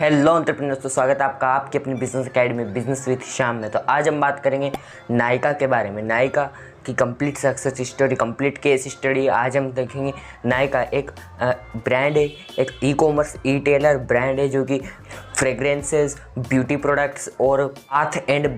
Hello entrepreneurs, तो स्वागत है आपका आपकी अपनी business academy business with Shyam में। तो आज हम बात करेंगे नायका के बारे में, नायका की complete success story, complete case study. आज हम देखेंगे नायका एक ब्रांड है, एक e commerce e tailer brand है जो कि फ्रेग्रेंसेस, ब्यूटी प्रोडक्ट्स और बाथ एंड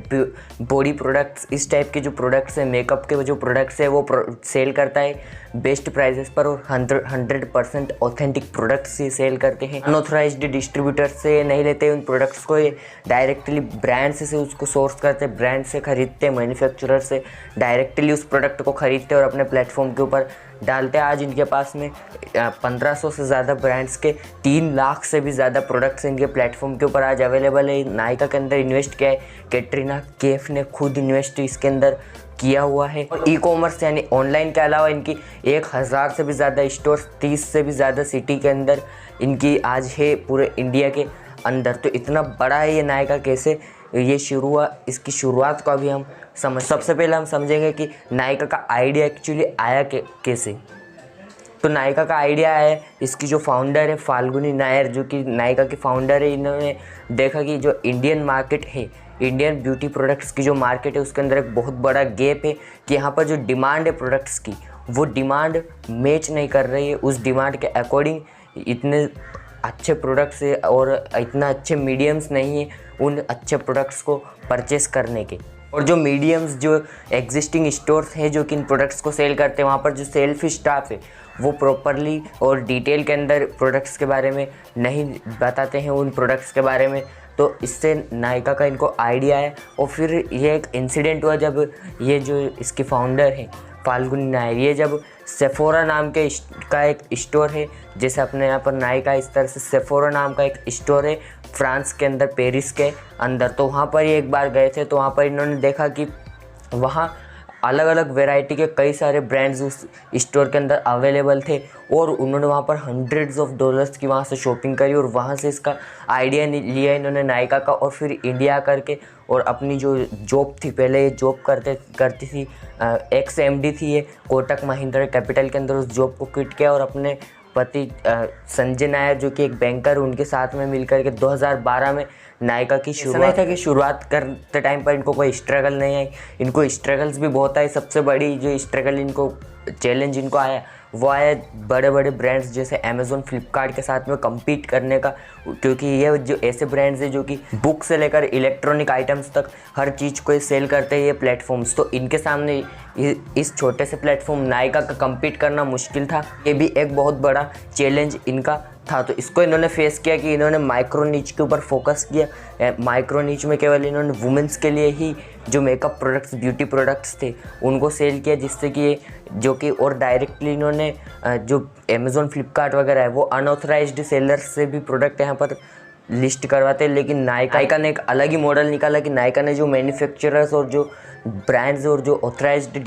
बॉडी प्रोडक्ट्स, इस टाइप के जो प्रोडक्ट्स हैं, मेकअप के जो प्रोडक्ट्स है वो सेल करता है बेस्ट प्राइजेस पर और 100% ऑथेंटिक प्रोडक्ट्स ही सेल करते हैं। अनऑथराइज्ड डिस्ट्रीब्यूटर से नहीं लेते उन प्रोडक्ट्स को, ये डायरेक्टली ब्रांड से उसको सोर्स करते हैं, ब्रांड से खरीदते हैं, मैन्युफैक्चरर से डायरेक्टली उस प्रोडक्ट को खरीदते हैं और अपने प्लेटफॉर्म के ऊपर डालते हैं। आज इनके पास में 1500 से ज़्यादा ब्रांड्स के 3 लाख से भी ज़्यादा प्रोडक्ट्स इनके प्लेटफॉर्म के ऊपर आज अवेलेबल है। नायका के अंदर इन्वेस्ट किया है कैटरीना कैफ ने, खुद इन्वेस्ट इसके अंदर किया हुआ है। और ई कॉमर्स यानी ऑनलाइन के अलावा इनकी 1000 से भी ज़्यादा स्टोर्स, 30 से भी ज़्यादा सिटी के अंदर इनकी आज है पूरे इंडिया के अंदर। तो इतना बड़ा है ये नायका, कैसे ये शुरू हुआ, इसकी शुरुआत को अभी हम सबसे पहले हम समझेंगे कि नायका का आइडिया एक्चुअली आया कैसे। तो नायका का आइडिया है, इसकी जो फाउंडर है फाल्गुनी नायर, जो कि नायका की फाउंडर है, इन्होंने देखा कि जो इंडियन मार्केट है, इंडियन ब्यूटी प्रोडक्ट्स की जो मार्केट है उसके अंदर एक बहुत बड़ा गैप है कि यहाँ पर जो डिमांड है प्रोडक्ट्स की, वो डिमांड मैच नहीं कर रही है उस डिमांड के अकॉर्डिंग। इतने अच्छे प्रोडक्ट्स है और इतना अच्छे मीडियम्स नहीं है उन अच्छे प्रोडक्ट्स को परचेस करने के। और जो मीडियम्स, जो एग्जिस्टिंग स्टोर्स हैं जो कि इन प्रोडक्ट्स को सेल करते हैं, वहाँ पर जो सेल्फ स्टाफ है वो प्रॉपरली और डिटेल के अंदर प्रोडक्ट्स के बारे में नहीं बताते हैं उन प्रोडक्ट्स के बारे में। तो इससे नायका का इनको आइडिया है। और फिर ये एक इंसिडेंट हुआ जब ये जो इसकी फाउंडर है फाल्गुनी नायर, ये जब सेफोरा नाम के का एक स्टोर है, जैसे अपने यहाँ पर नायका, इस तरह से सेफोरा नाम का एक स्टोर है फ्रांस के अंदर, पेरिस के अंदर। तो वहाँ पर ये एक बार गए थे, तो वहाँ पर इन्होंने देखा कि वहाँ अलग अलग वैरायटी के कई सारे ब्रांड्स उस स्टोर के अंदर अवेलेबल थे और उन्होंने वहाँ पर $100s ऑफ डॉलर्स की वहाँ से शॉपिंग करी और वहाँ से इसका आइडिया लिया इन्होंने नायका का। और फिर इंडिया करके और अपनी जो जॉब थी, पहले ये जॉब करती थी, एक्स MD थी ये कोटक महिंद्रा कैपिटल के अंदर, उस जॉब को क्विट किया और अपने पति संजय नायर जो कि एक बैंकर, उनके साथ में मिलकर के 2012 में नायका की शुरुआत। नहीं था कि शुरुआत करते टाइम पर इनको कोई स्ट्रगल नहीं आई, इनको स्ट्रगल्स भी बहुत आए। सबसे बड़ी जो स्ट्रगल इनको, चैलेंज इनको आया, वो आया बड़े बड़े ब्रांड्स जैसे अमेज़ॉन, फ्लिपकार्ट के साथ में कम्पीट करने का, क्योंकि ये जो ऐसे ब्रांड्स हैं जो कि बुक से लेकर इलेक्ट्रॉनिक आइटम्स तक हर चीज़ को सेल करते हैं ये प्लेटफॉर्म्स। तो इनके सामने इस छोटे से प्लेटफॉर्म नायका का कम्पीट करना मुश्किल था। ये भी एक बहुत बड़ा चैलेंज इनका था। तो इसको इन्होंने फेस किया कि इन्होंने माइक्रो नीच के ऊपर फोकस किया। माइक्रो नीच में केवल इन्होंने वुमेंस के लिए ही जो मेकअप प्रोडक्ट्स, ब्यूटी प्रोडक्ट्स थे उनको सेल किया, जिससे कि जो कि और डायरेक्टली इन्होंने जो अमेज़ॉन, फ्लिपकार्ट वगैरह है वो अनऑथराइज्ड सेलर्स से भी प्रोडक्ट यहाँ पर लिस्ट करवाते हैं। लेकिन नायका ने एक अलग ही मॉडल निकाला कि नायका ने जो मैन्युफैक्चरर्स और जो ब्रांड्स और जो ऑथराइज्ड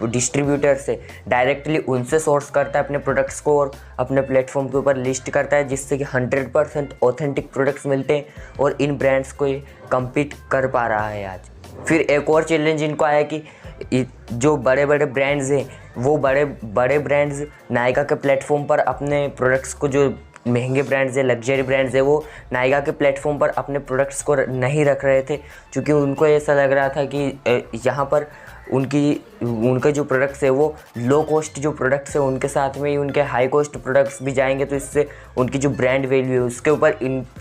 डिस्ट्रीब्यूटर्स है डायरेक्टली उनसे सोर्स करता है अपने प्रोडक्ट्स को और अपने प्लेटफॉर्म के ऊपर लिस्ट करता है, जिससे कि 100% ऑथेंटिक प्रोडक्ट्स मिलते हैं और इन ब्रांड्स को ये कम्पीट कर पा रहा है आज। फिर एक और चैलेंज इनको आया कि जो बड़े बड़े ब्रांड्स हैं वो बड़े ब्रांड्स नायका के प्लेटफॉर्म पर अपने प्रोडक्ट्स को, जो महंगे ब्रांड्स है, लग्जरी ब्रांड्स है, वो नायका के प्लेटफॉर्म पर अपने प्रोडक्ट्स को नहीं रख रहे थे, क्योंकि उनको ऐसा लग रहा था कि यहाँ पर उनके जो प्रोडक्ट्स है वो लो कॉस्ट जो प्रोडक्ट्स है उनके साथ में ही उनके हाई कॉस्ट प्रोडक्ट्स भी जाएंगे, तो इससे उनकी जो ब्रांड वैल्यू है उसके ऊपर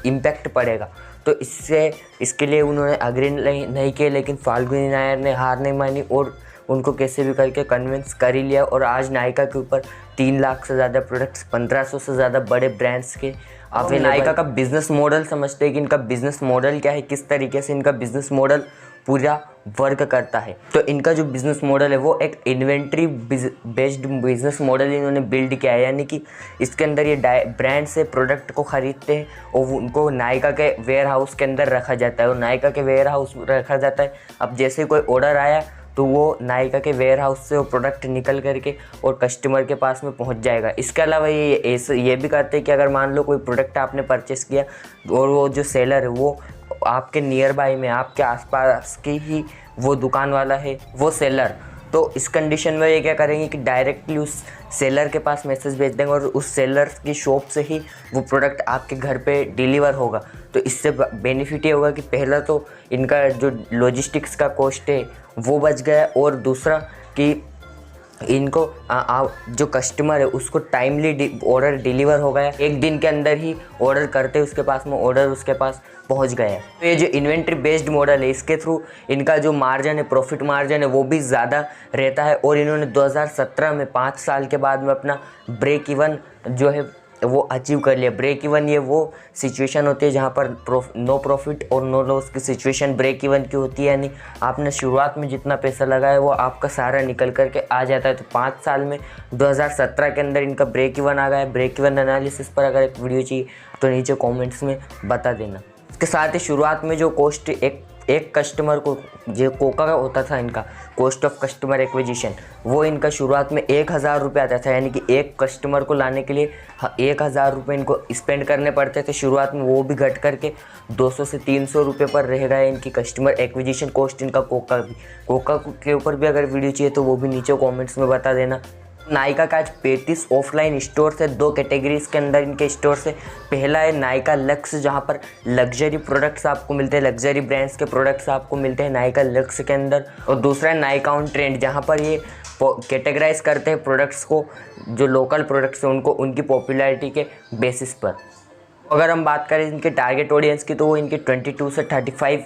इम्पैक्ट पड़ेगा। तो इसके लिए उन्होंने अग्री नहीं किया, लेकिन फाल्गुनी नायर ने हार नहीं मानी और उनको कैसे भी करके कन्विंस कर ही लिया। और आज नायका के ऊपर 3 लाख से ज़्यादा प्रोडक्ट्स, 1500 से ज़्यादा बड़े ब्रांड्स के। आप नायका का बिजनेस मॉडल समझते हैं कि इनका बिजनेस मॉडल क्या है, किस तरीके से इनका बिजनेस मॉडल पूरा वर्क करता है। तो इनका जो बिज़नेस मॉडल है वो एक इन्वेंट्री बेस्ड बिजनेस मॉडल इन्होंने बिल्ड किया है, यानी कि इसके अंदर ये ब्रांड से प्रोडक्ट को ख़रीदते हैं और उनको नायका के वेयर हाउस के अंदर रखा जाता है और नायका के वेयर हाउस रखा जाता है। अब जैसे कोई ऑर्डर आया तो वो नायका के वेयर हाउस से वो प्रोडक्ट निकल करके और कस्टमर के पास में पहुंच जाएगा। इसके अलावा ये भी करते हैं कि अगर मान लो कोई प्रोडक्ट आपने परचेस किया और वो जो सेलर है वो आपके नियर बाई में, आपके आसपास की ही वो दुकान वाला है, वो सेलर, तो इस कंडीशन में ये क्या करेंगे कि डायरेक्टली उस सेलर के पास मैसेज भेज देंगे और उस सेलर की शॉप से ही वो प्रोडक्ट आपके घर पे डिलीवर होगा। तो इससे बेनिफिट ये होगा कि पहला तो इनका जो लॉजिस्टिक्स का कॉस्ट है वो बच गया, और दूसरा कि इनको जो कस्टमर है उसको टाइमली ऑर्डर डिलीवर हो गया, एक दिन के अंदर ही ऑर्डर करते उसके पास में ऑर्डर उसके पास पहुंच गया है। तो ये जो इन्वेंट्री बेस्ड मॉडल है इसके थ्रू इनका जो मार्जिन है, प्रॉफिट मार्जिन है वो भी ज़्यादा रहता है। और इन्होंने 2017 में 5 साल के बाद में अपना ब्रेक इवन जो है वो अचीव कर लिया। ब्रेक इवन ये वो सिचुएशन होती है जहाँ पर नो प्रॉफिट और नो लॉस की सिचुएशन ब्रेक इवन की होती है, यानी आपने शुरुआत में जितना पैसा लगाया वो आपका सारा निकल करके आ जाता है। तो 5 साल में 2017 के अंदर इनका ब्रेक इवन आ गया। ब्रेक इवन एनालिसिस पर अगर एक वीडियो चाहिए तो नीचे कॉमेंट्स में बता देना। इसके साथ ही शुरुआत में जो कॉस्ट एक कस्टमर को जो कोका का होता था, इनका कॉस्ट ऑफ कस्टमर एक्विजिशन वो इनका शुरुआत में 1000 रुपये आता था, यानी कि एक कस्टमर को लाने के लिए 1000 रुपये इनको स्पेंड करने पड़ते थे शुरुआत में। वो भी घट करके 200 से 300 रुपये पर रह गया इनकी कस्टमर एक्विजिशन कॉस्ट इनका कोका के ऊपर भी अगर वीडियो चाहिए तो वो भी नीचे कॉमेंट्स में बता देना। नायका का आज 35 ऑफलाइन स्टोर है, 2 कैटेगरीज के अंदर इनके स्टोर से। पहला है नायका लक्स जहां पर लग्जरी प्रोडक्ट्स आपको मिलते हैं, लग्जरी ब्रांड्स के प्रोडक्ट्स आपको मिलते हैं नायका लक्स के अंदर। और दूसरा है नायका ऑन ट्रेंड जहां पर ये कैटेगराइज करते हैं प्रोडक्ट्स को, जो लोकल प्रोडक्ट्स हैं उनको उनकी पॉपुलैरिटी के बेसिस पर। अगर हम बात करें इनके टारगेट ऑडियंस की तो वो इनके 22 से 35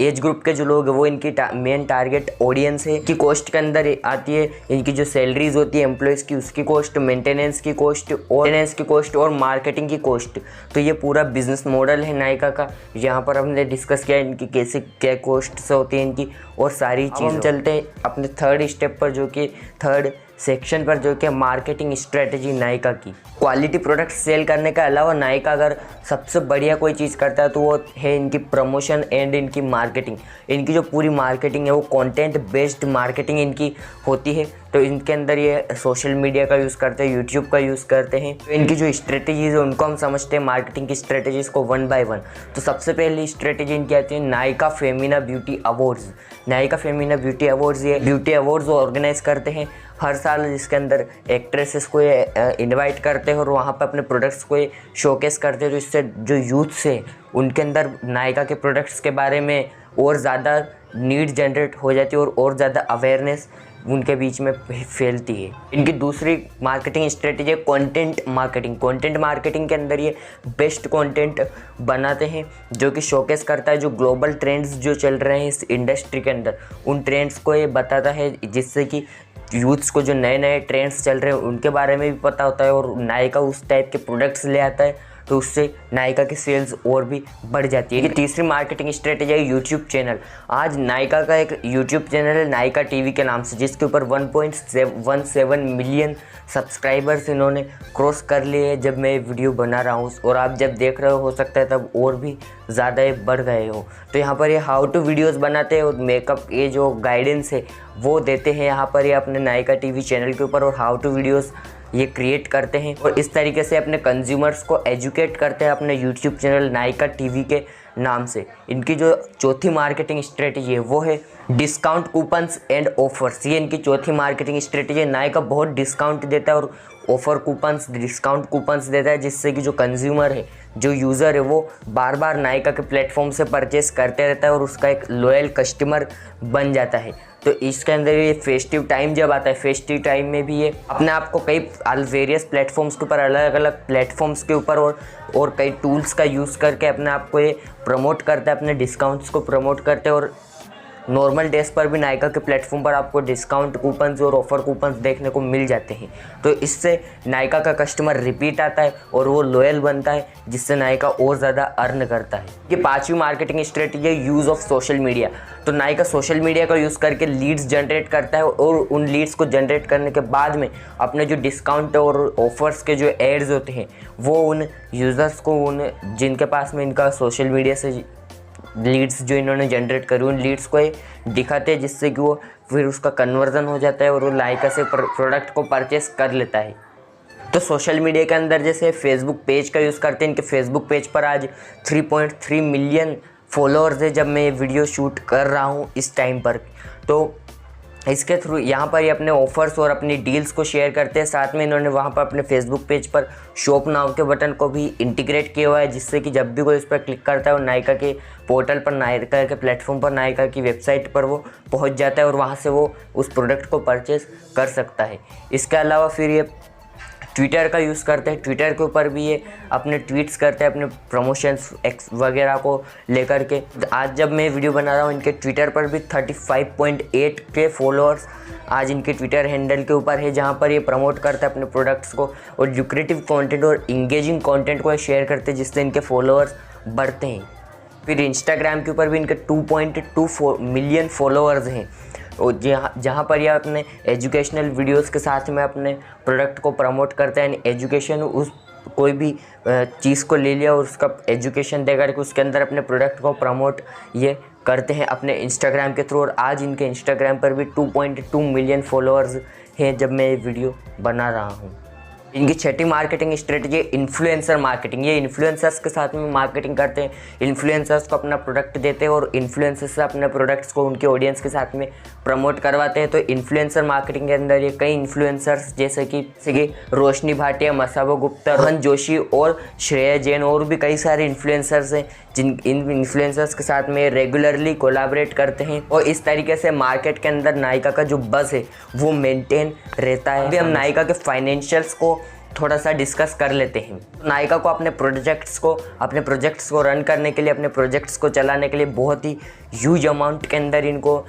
एज ग्रुप के जो लोग हैं वो इनकी मेन टारगेट ऑडियंस है। की कॉस्ट के अंदर आती है इनकी जो सैलरीज होती है एम्प्लॉयज़ की उसकी कॉस्ट, मेंटेनेंस की कॉस्ट और मार्केटिंग की कॉस्ट। तो ये पूरा बिजनेस मॉडल है नायका का। यहाँ पर हमने डिस्कस किया इनकी कैसे क्या कॉस्ट से होती है इनकी और सारी चीज़। हम चलते हैं अपने थर्ड स्टेप पर जो कि थर्ड सेक्शन पर जो कि मार्केटिंग स्ट्रेटजी नायका की। क्वालिटी प्रोडक्ट सेल करने के अलावा नायका अगर सबसे बढ़िया कोई चीज़ करता है तो वो है इनकी प्रमोशन एंड इनकी मार्केटिंग। इनकी जो पूरी मार्केटिंग है वो कंटेंट बेस्ड मार्केटिंग इनकी होती है। तो इनके अंदर ये सोशल मीडिया का यूज़ करते हैं, यूट्यूब का यूज़ करते हैं। तो इनकी जो स्ट्रेटजीज़ है उनको हम समझते हैं मार्केटिंग की स्ट्रेटजीज़ को 1 बाय 1। तो सबसे पहली स्ट्रेटजी इनकी आती है Nykaa Femina beauty awards. Nykaa Femina beauty awards ये ब्यूटी अवार्ड्स ऑर्गेनाइज करते हैं हर साल, जिसके अंदर एक्ट्रेसेस को ये इनवाइट करते हैं और वहाँ पर अपने प्रोडक्ट्स को ये शोकेस करते हैं। तो इससे जो यूथ्स है उनके अंदर नायका के प्रोडक्ट्स के बारे में और ज़्यादा नीड जनरेट हो जाती है और ज़्यादा अवेयरनेस उनके बीच में फैलती है। इनकी दूसरी मार्केटिंग स्ट्रेटजी है कंटेंट मार्केटिंग। कंटेंट मार्केटिंग के अंदर ये बेस्ट कंटेंट बनाते हैं जो कि शोकेस करता है जो ग्लोबल ट्रेंड्स जो चल रहे हैं इस इंडस्ट्री के अंदर, उन ट्रेंड्स को ये बताता है, जिससे कि यूथ्स को जो नए नए ट्रेंड्स चल रहे हैं उनके बारे में भी पता होता है और नायका उस टाइप के प्रोडक्ट्स ले आता है। तो उससे नायका की सेल्स और भी बढ़ जाती है। ये तीसरी मार्केटिंग स्ट्रेटजी है यूट्यूब चैनल। आज नायका का एक यूट्यूब चैनल है नायका टीवी के नाम से, जिसके ऊपर 1.17 मिलियन सब्सक्राइबर्स इन्होंने क्रॉस कर लिए हैं जब मैं वीडियो बना रहा हूँ। और आप जब देख रहे हो सकता है तब और भी ज़्यादा ये बढ़ गए हो। तो यहाँ पर ये हाउ टू वीडियोज़ बनाते हैं और मेकअप ये जो गाइडेंस है वो देते हैं यहाँ पर ये अपने नायका टीवी चैनल के ऊपर, और हाउ टू वीडियोज़ ये क्रिएट करते हैं और इस तरीके से अपने कंज्यूमर्स को एजुकेट करते हैं अपने यूट्यूब चैनल नायका टीवी के नाम से। इनकी जो चौथी मार्केटिंग स्ट्रेटजी है वो है डिस्काउंट कूपन्स एंड ऑफर्स। ये इनकी चौथी मार्केटिंग स्ट्रेटजी है। नायका बहुत डिस्काउंट देता है और ऑफर कूपन्स, डिस्काउंट कूपन्स देता है, जिससे कि जो कंज्यूमर है, जो यूज़र है वो बार बार नायका के प्लेटफॉर्म से परचेस करते रहता है और उसका एक लॉयल कस्टमर बन जाता है। तो इसके अंदर ये फेस्टिव टाइम जब आता है, फेस्टिव टाइम में भी ये अपने आप को कई वेरियस प्लेटफॉर्म्स के ऊपर, अलग अलग प्लेटफॉर्म्स के ऊपर और कई टूल्स का यूज़ करके अपने आप को ये प्रमोट करता है, अपने डिस्काउंट्स को प्रमोट करते हैं। और नॉर्मल डेज पर भी नायका के प्लेटफॉर्म पर आपको डिस्काउंट कूपन्स और ऑफ़र कूपन्स देखने को मिल जाते हैं। तो इससे नायका का कस्टमर रिपीट आता है और वो लॉयल बनता है, जिससे नायका और ज़्यादा अर्न करता है। ये पांचवी मार्केटिंग स्ट्रेटजी है यूज़ ऑफ सोशल मीडिया। तो नायका सोशल मीडिया का यूज़ करके लीड्स जनरेट करता है और उन लीड्स को जनरेट करने के बाद में अपने जो डिस्काउंट और ऑफर्स के जो एड्स होते हैं वो उन यूज़र्स को, उन जिनके पास में इनका सोशल मीडिया से लीड्स जो इन्होंने जनरेट करी उन लीड्स को दिखाते हैं, जिससे कि वो फिर उसका कन्वर्जन हो जाता है और वो नायका से प्रोडक्ट को परचेस कर लेता है। तो सोशल मीडिया के अंदर जैसे फेसबुक पेज का यूज़ करते हैं, इनके फेसबुक पेज पर आज 3.3 मिलियन फॉलोअर्स है जब मैं ये वीडियो शूट कर रहा हूँ इस टाइम पर। तो इसके थ्रू यहाँ पर ये अपने ऑफर्स और अपनी डील्स को शेयर करते हैं। साथ में इन्होंने वहाँ पर अपने फेसबुक पेज पर शॉप नाउ के बटन को भी इंटीग्रेट किया हुआ है, जिससे कि जब भी कोई इस पर क्लिक करता है वो नायका के पोर्टल पर, नायका के प्लेटफॉर्म पर, नायका की वेबसाइट पर वो पहुँच जाता है और वहाँ से वो उस प्रोडक्ट को परचेज़ कर सकता है। इसके अलावा फिर ये ट्विटर का यूज़ करते हैं। ट्विटर के ऊपर भी ये अपने ट्वीट्स करते हैं अपने प्रमोशंस वगैरह को लेकर के। आज जब मैं वीडियो बना रहा हूँ इनके ट्विटर पर भी 35.8 के फॉलोअर्स आज इनके ट्विटर हैंडल के ऊपर है, जहाँ पर ये प्रमोट करते हैं अपने प्रोडक्ट्स को और ल्यूक्रेटिव कंटेंट और इंगेजिंग कंटेंट को शेयर करते हैं, जिससे इनके फॉलोअर्स बढ़ते हैं। फिर इंस्टाग्राम के ऊपर भी इनके 2.24 मिलियन फॉलोअर्स हैं और जहाँ पर यह अपने एजुकेशनल वीडियोस के साथ में अपने प्रोडक्ट को प्रमोट करते हैं। एजुकेशन, उस कोई भी चीज़ को ले लिया और उसका एजुकेशन देकर के उसके अंदर अपने प्रोडक्ट को प्रमोट ये करते हैं अपने इंस्टाग्राम के थ्रू। और आज इनके इंस्टाग्राम पर भी 2.2 मिलियन फॉलोअर्स हैं जब मैं ये वीडियो बना रहा हूँ। इनकी छठी मार्केटिंग स्ट्रेटजी इन्फ्लुएंसर मार्केटिंग। ये इन्फ्लुएंसर्स के साथ में मार्केटिंग करते हैं, इन्फ्लुएंसर्स को अपना प्रोडक्ट देते हैं और इन्फ्लुएंसर्स से अपने प्रोडक्ट्स को उनके ऑडियंस के साथ में प्रमोट करवाते हैं। तो इन्फ्लुएंसर मार्केटिंग के अंदर ये कई इन्फ्लुएंसर्स जैसे कि रोशनी भाटिया, मसाबो गुप्ता, रोहन जोशी और श्रेया जैन और भी कई सारे इन्फ्लुएंसर्स हैं जिन इन इन्फ्लुएंसर्स के साथ में रेगुलरली कोलैबोरेट करते हैं और इस तरीके से मार्केट के अंदर नायका का जो बज़ है वो मेंटेन रहता है। अभी हम नायका के फाइनेंशियल्स को थोड़ा सा डिस्कस कर लेते हैं। नायका को अपने प्रोजेक्ट्स को रन करने के लिए, अपने प्रोजेक्ट्स को चलाने के लिए बहुत ही ह्यूज अमाउंट के अंदर इनको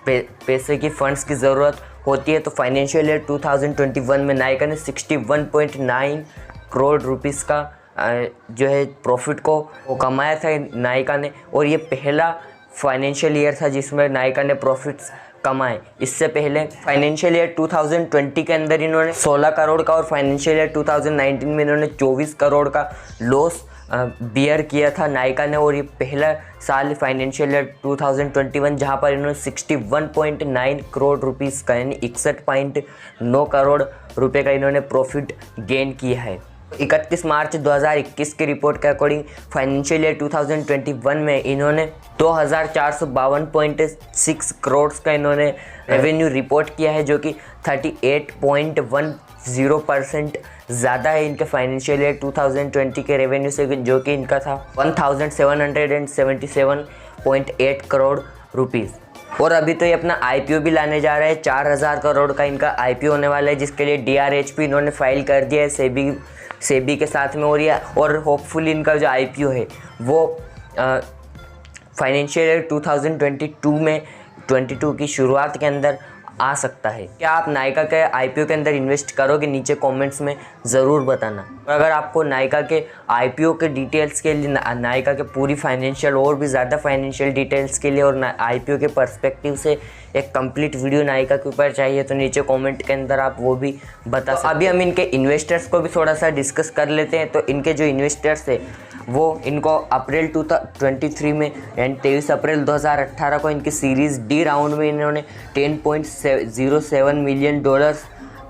पैसे की फंड्स की ज़रूरत होती है। तो फाइनेंशियल ईयर 2021 में नायका ने 61.9 करोड़ रुपीस का जो है प्रॉफिट को कमाया था नायका ने, और ये पहला फाइनेंशियल ईयर था जिसमें नायका ने प्रॉफिट्स कमाए। इससे पहले फाइनेंशियल ईयर 2020 के अंदर इन्होंने 16 करोड़ का और फाइनेंशियल ईयर 2019 में इन्होंने 24 करोड़ का लॉस बियर किया था नायका ने। और ये पहला साल फाइनेंशियल ईयर 2021 जहां पर इन्होंने 61.9 करोड़ रुपीस का यानी 61.9 करोड़ रुपए का इन्होंने प्रॉफिट गेन किया है। 31 मार्च 2021 की रिपोर्ट के अकॉर्डिंग फाइनेंशियल ईयर 2021 में इन्होंने 2452.6 करोड़ का इन्होंने रेवेन्यू रिपोर्ट किया है, जो कि 38.10% ज़्यादा है इनके फाइनेंशियल ईयर 2020 के रेवेन्यू से, जो कि इनका था 1777.8 करोड़ रुपीज़। और अभी तो ये अपना आईपीओ भी लाने जा रहे हैं। 4000 करोड़ का इनका आईपीओ होने वाला है, जिसके लिए डीआरएचपी इन्होंने फाइल कर दिया है सेबी के साथ में। और होपफुली इनका जो आईपीओ है वो फाइनेंशियल ईयर 2022 की शुरुआत के अंदर आ सकता है। क्या आप नायका के आईपीओ के अंदर इन्वेस्ट करोगे? नीचे कमेंट्स में ज़रूर बताना। अगर आपको नायका के आईपीओ के डिटेल्स के लिए, नायका के पूरी फाइनेंशियल और भी ज़्यादा फाइनेंशियल डिटेल्स के लिए और आईपीओ के पर्सपेक्टिव से एक कंप्लीट वीडियो नायका के ऊपर चाहिए तो नीचे कमेंट के अंदर आप वो भी बता सकते। अभी हम इनके इन्वेस्टर्स को भी थोड़ा सा डिस्कस कर लेते हैं। तो इनके जो इन्वेस्टर्स है वो इनको अप्रैल 2023 में एंड 23 अप्रैल 2018 को इनकी सीरीज़ डी राउंड में इन्होंने $10.07 मिलियन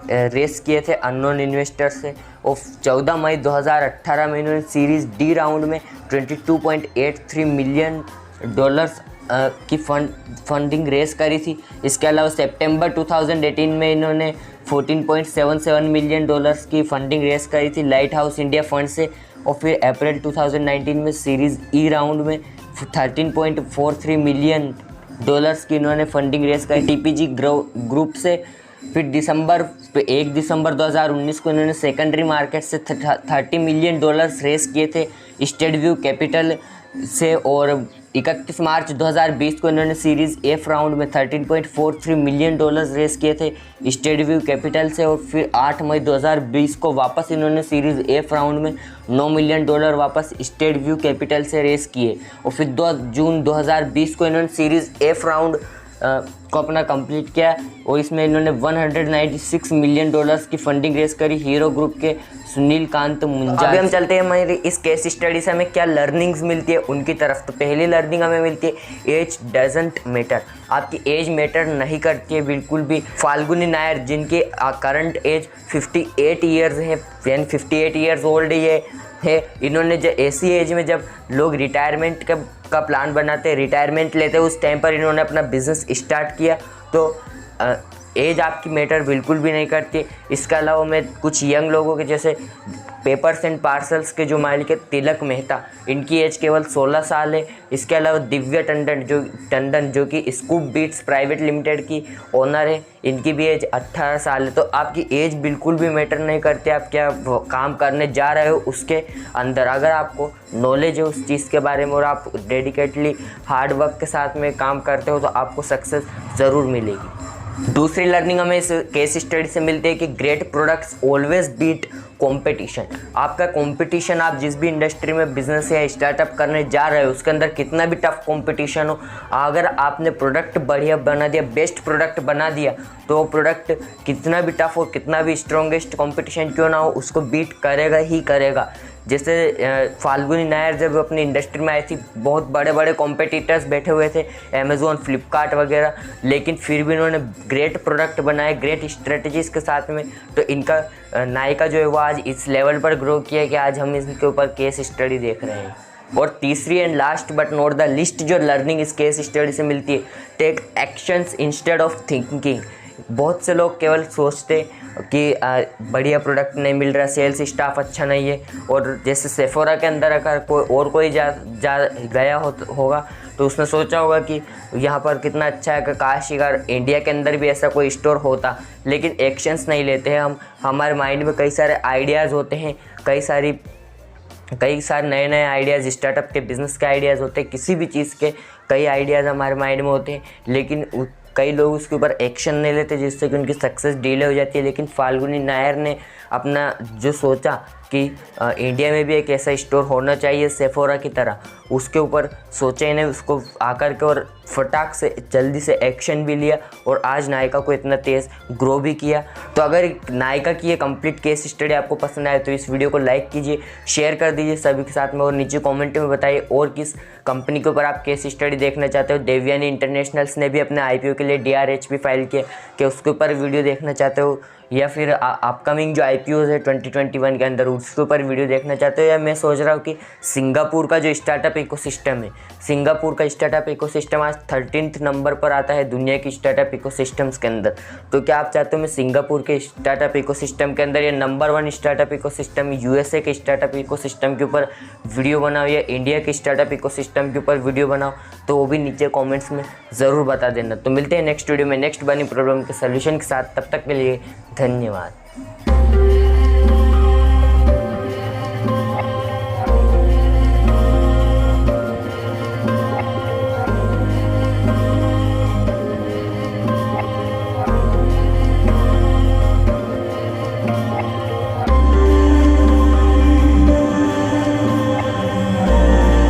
रेस किए थे अननोन इन्वेस्टर से। और 14 मई 2018 में इन्होंने सीरीज़ डी राउंड में $22.83 मिलियन की फंडिंग रेस करी थी। इसके अलावा सितंबर 2018 में इन्होंने $14.77 मिलियन की फंडिंग रेस करी थी लाइट हाउस इंडिया फंड से। और फिर अप्रैल 2019 में सीरीज़ ई राउंड में $13.43 मिलियन की इन्होंने फंडिंग रेस करी टीपीजी ग्रुप से। फिर 1 दिसंबर 2019 को इन्होंने सेकेंडरी मार्केट से $30 मिलियन रेस किए थे स्टेट व्यू कैपिटल से। और 31 मार्च 2020 को इन्होंने सीरीज़ एफ राउंड में $13.43 मिलियन रेस किए थे स्टेट व्यू कैपिटल से। और फिर 8 मई 2020 को वापस इन्होंने सीरीज़ एफ राउंड में $9 मिलियन वापस स्टेट व्यू कैपिटल से रेस किए। और फिर 2 जून 2020 को इन्होंने सीरीज़ एफ राउंड को अपना कंप्लीट किया और इसमें इन्होंने $196 मिलियन की फंडिंग रेस करी हीरो ग्रुप के सुनील कांत मुंजा। अभी हम चलते हैं हमारी इस केस स्टडी से हमें क्या लर्निंग्स मिलती है उनकी तरफ। तो पहली लर्निंग हमें मिलती है एज डजंट मैटर। आपकी एज मैटर नहीं करती है बिल्कुल भी। फाल्गुनी नायर जिनकी करंट एज 58 ईयर्स है यानी 58 ईयर्स ओल्ड है इन्होंने जो ऐसी एज में जब लोग रिटायरमेंट का प्लान बनाते हैं, रिटायरमेंट लेते हैं, उस टाइम पर इन्होंने अपना बिजनेस स्टार्ट किया। तो एज आपकी मैटर बिल्कुल भी नहीं करती। इसके अलावा मैं कुछ यंग लोगों के जैसे पेपर्स एंड पार्सल्स के जो मालिक है तिलक मेहता, इनकी एज केवल 16 साल है। इसके अलावा दिव्या टंडन जो कि स्कूप बीट्स प्राइवेट लिमिटेड की ओनर है, इनकी भी एज 18 साल है। तो आपकी एज बिल्कुल भी मैटर नहीं करती, आप क्या काम करने जा रहे हो उसके अंदर। अगर आपको नॉलेज है उस चीज़ के बारे में और आप डेडिकेटली हार्ड वर्क के साथ में काम करते हो तो आपको सक्सेस ज़रूर मिलेगी। दूसरी लर्निंग हमें इस केस स्टडी से मिलती है कि great products always beat competition. आपका कंपटीशन, आप जिस भी इंडस्ट्री में बिजनेस या स्टार्टअप करने जा रहे हो उसके अंदर कितना भी टफ कंपटीशन हो, अगर आपने प्रोडक्ट बढ़िया बना दिया, बेस्ट प्रोडक्ट बना दिया, तो वो प्रोडक्ट कितना भी टफ हो, कितना भी स्ट्रॉन्गेस्ट कंपटीशन क्यों ना हो, उसको बीट करेगा ही करेगा। जैसे फाल्गुनी नायर जब अपनी इंडस्ट्री में आई थी, बहुत बड़े बड़े कॉम्पिटिटर्स बैठे हुए थे, अमेज़ोन, फ्लिपकार्ट वगैरह, लेकिन फिर भी इन्होंने ग्रेट प्रोडक्ट बनाए ग्रेट स्ट्रेटजीज़ के साथ में। तो इनका नायका जो है वो आज इस लेवल पर ग्रो किया कि आज हम इसके ऊपर केस स्टडी देख रहे हैं। और तीसरी and last but not the least जो लर्निंग इस केस स्टडी से मिलती है, take actions instead of thinking. बहुत से लोग केवल सोचते कि बढ़िया प्रोडक्ट नहीं मिल रहा, सेल्स स्टाफ अच्छा नहीं है, और जैसे सेफोरा के अंदर अगर कोई गया होगा तो उसने सोचा होगा कि यहाँ पर कितना अच्छा है कि काश अगर इंडिया के अंदर भी ऐसा कोई स्टोर होता। लेकिन एक्शंस नहीं लेते हैं हम। हमारे माइंड में कई सारे आइडियाज़ होते हैं, कई सारे नए आइडियाज़, स्टार्टअप के, बिज़नेस के आइडियाज़ होते हैं, किसी भी चीज़ के कई आइडियाज़ हमारे माइंड में होते हैं, लेकिन कई लोग उसके ऊपर एक्शन नहीं लेते जिससे कि उनकी सक्सेस डिले हो जाती है। लेकिन फाल्गुनी नायर ने अपना जो सोचा कि इंडिया में भी एक ऐसा स्टोर होना चाहिए सेफोरा की तरह, उसके ऊपर सोचा इन्हें, उसको आकर के और फटाक से जल्दी से एक्शन भी लिया और आज नायका को इतना तेज़ ग्रो भी किया। तो अगर नायका की ये कंप्लीट केस स्टडी आपको पसंद आए तो इस वीडियो को लाइक कीजिए, शेयर कर दीजिए सभी के साथ में, और नीचे कमेंट में बताइए और किस कंपनी के ऊपर आप केस स्टडी देखना चाहते हो। देवयानी इंटरनेशनल्स ने भी अपने IPO के लिए DRH भी फाइल किया कि उसके ऊपर वीडियो देखना चाहते हो, या फिर अपकमिंग जो IPOs है 2021 के अंदर उसके ऊपर वीडियो देखना चाहते हो, या मैं सोच रहा हूँ कि सिंगापुर का जो स्टार्टअप इकोसिस्टम है, सिंगापुर का स्टार्टअप इकोसिस्टम आज 13th नंबर पर आता है दुनिया की स्टार्टअप इकोसिस्टम्स के अंदर। तो क्या आप चाहते हो मैं सिंगापुर के स्टार्टअप इकोसिस्टम के अंदर या नंबर 1 स्टार्टअप इकोसिस्टम USA के स्टार्टअप इकोसिस्टम के ऊपर वीडियो बनाओ, या इंडिया के स्टार्टअप इकोसिस्टम के ऊपर वीडियो बनाओ, तो वो भी नीचे कॉमेंट्स में ज़रूर बता देना। तो मिलते हैं नेक्स्ट वीडियो में नेक्स्ट बनी प्रॉब्लम के सोल्यूशन के साथ, तब तक के लिए धन्यवाद।